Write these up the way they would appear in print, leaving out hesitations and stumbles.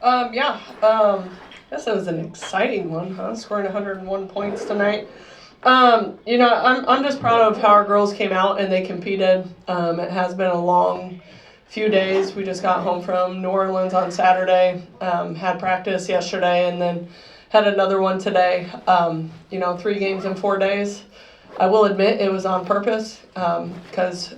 Yeah. This was an exciting one, huh? Scoring 101 points tonight. I'm just proud of how our girls came out and they competed. It has been a long few days. We just got home from New Orleans on Saturday, had practice yesterday, and then had another one today. 3 games in 4 days. I will admit it was on purpose because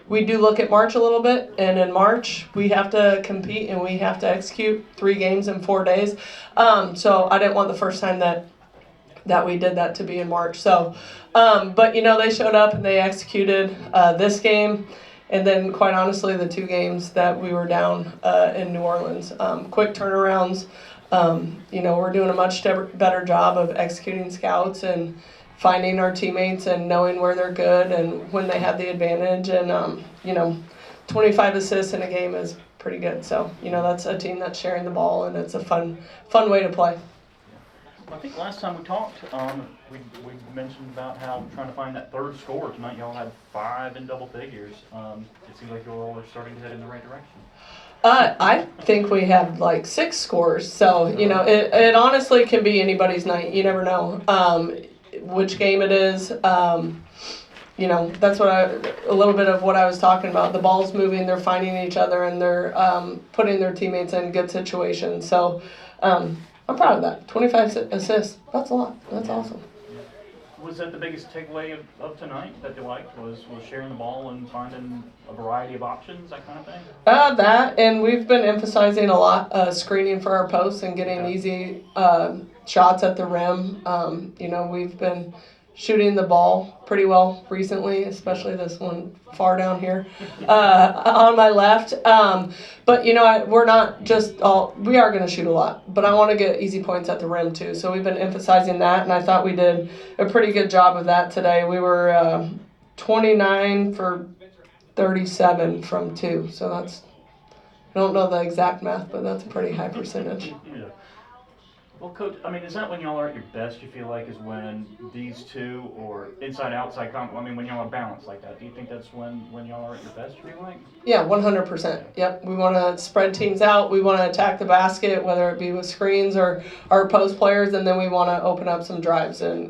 we do look at March a little bit, and in March we have to compete and we have to execute 3 games in 4 days. So I didn't want the first time that we did that to be in March. So, but they showed up and they executed this game, and then quite honestly the 2 games that we were down in New Orleans. Quick turnarounds. We're doing a much better job of executing scouts and finding our teammates and knowing where they're good and when they have the advantage. And 25 assists in a game is pretty good. So that's a team that's sharing the ball, and it's a fun way to play. I think last time we talked, we mentioned about how trying to find that third scorer. Tonight y'all had 5 in double figures. It seems like you all are starting to head in the right direction. I think we have like 6 scores, so it honestly can be anybody's night. You never know which game it is. That's a little bit of what I was talking about. The ball's moving, they're finding each other, and they're putting their teammates in good situations. So I'm proud of that. 25 assists. That's a lot. That's awesome. Was that the biggest takeaway of tonight that you liked? Was sharing the ball and finding a variety of options, that kind of thing? That, and we've been emphasizing a lot screening for our posts and getting easy shots at the rim. We've been shooting the ball pretty well recently, especially this one far down here on my left. But we're not just we are going to shoot a lot, but I want to get easy points at the rim too. So we've been emphasizing that, and I thought we did a pretty good job of that today. We were 29 for 37 from 2. So I don't know the exact math, but that's a pretty high percentage. Yeah. Well, Coach, is that when y'all are at your best, you feel like, is when these two, or inside-outside, when y'all are balanced like that? Do you think that's when y'all are at your best, you feel like? Yeah, 100%. Yep. We want to spread teams out. We want to attack the basket, whether it be with screens or our post players, and then we want to open up some drives. And,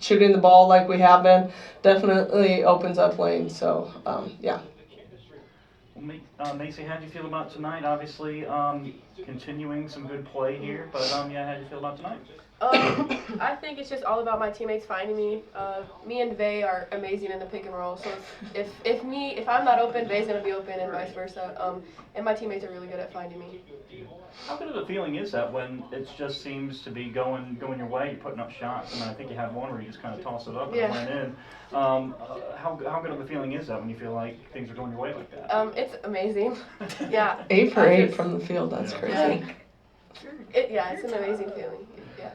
shooting the ball like we have been definitely opens up lanes. So, yeah. Well, Macy, how do you feel about tonight? Obviously, continuing some good play here, but how do you feel about tonight? I think it's just all about my teammates finding me. Me and Vay are amazing in the pick and roll. So if I'm not open, Vay's gonna be open, and vice versa. And my teammates are really good at finding me. How good of a feeling is that when it just seems to be going your way? You're putting up shots. I think you had one where you just kind of tossed it up and it went in. How good of a feeling is that when you feel like things are going your way like that? It's amazing. Yeah. 8 for 8 from the field. That's crazy. It's an amazing feeling. Yeah.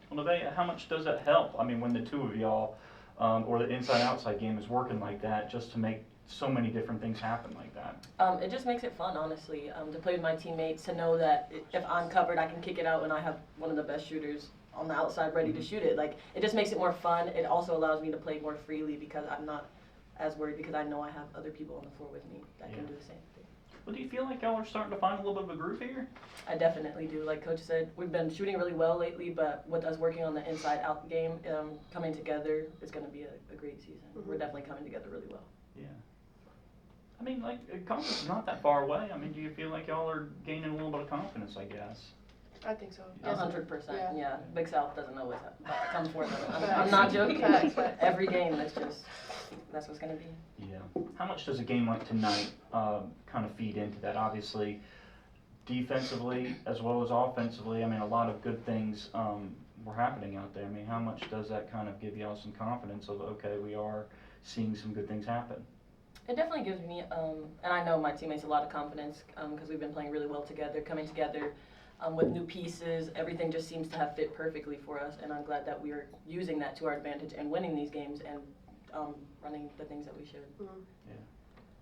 Well, Nevaeh, how much does that help? When the two of y'all, or the inside-outside game is working like that, just to make so many different things happen like that. It just makes it fun, honestly, to play with my teammates, to know that if I'm covered, I can kick it out when I have one of the best shooters on the outside ready to shoot it. Like, it just makes it more fun. It also allows me to play more freely because I'm not as worried, because I know I have other people on the floor with me that can do the same thing. Well, do you feel like y'all are starting to find a little bit of a groove here? I definitely do. Like Coach said, we've been shooting really well lately, but with us working on the inside-out game, coming together, it's going to be a great season. Mm-hmm. We're definitely coming together really well. Yeah. Conference is not that far away. Do you feel like y'all are gaining a little bit of confidence, I guess? I think so. 100%. Yeah. Big South doesn't know what's about to come for them. I'm not joking. Every game, that's what's going to be. Yeah. How much does a game like tonight kind of feed into that? Obviously, defensively as well as offensively, a lot of good things were happening out there. How much does that kind of give y'all some confidence of, okay, we are seeing some good things happen? It definitely gives me, and I know my teammates, a lot of confidence because we've been playing really well together, coming together with new pieces. Everything just seems to have fit perfectly for us, and I'm glad that we are using that to our advantage and winning these games and running the things that we should. Mm-hmm. Yeah.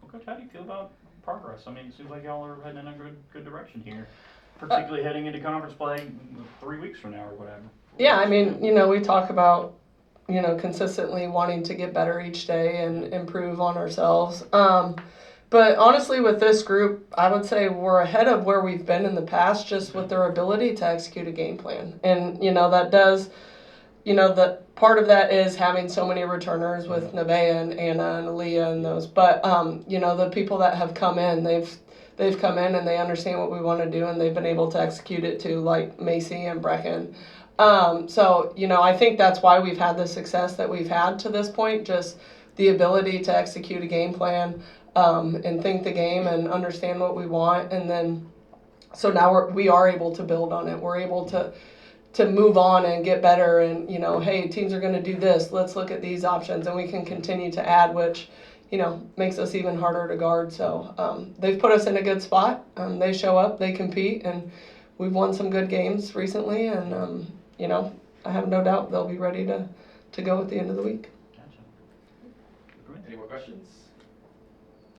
Well, Coach, how do you feel about progress? It seems like y'all are heading in a good direction here, particularly heading into conference play 3 weeks from now or whatever. Yeah, we talk about consistently wanting to get better each day and improve on ourselves. But honestly, with this group, I would say we're ahead of where we've been in the past, just with their ability to execute a game plan. And that does, the part of that is having so many returners with Nevaeh and Anna and Aaliyah and those. But the people that have come in, they've come in and they understand what we want to do, and they've been able to execute it too, like Macy and Brecken. So I think that's why we've had the success that we've had to this point, just the ability to execute a game plan, and think the game and understand what we want. And then, so now we are able to build on it. We're able to move on and get better, and hey, teams are going to do this, let's look at these options, and we can continue to add, which makes us even harder to guard. So they've put us in a good spot. They show up, they compete, and we've won some good games recently, and I have no doubt they'll be ready to go at the end of the week. Gotcha. Any more questions?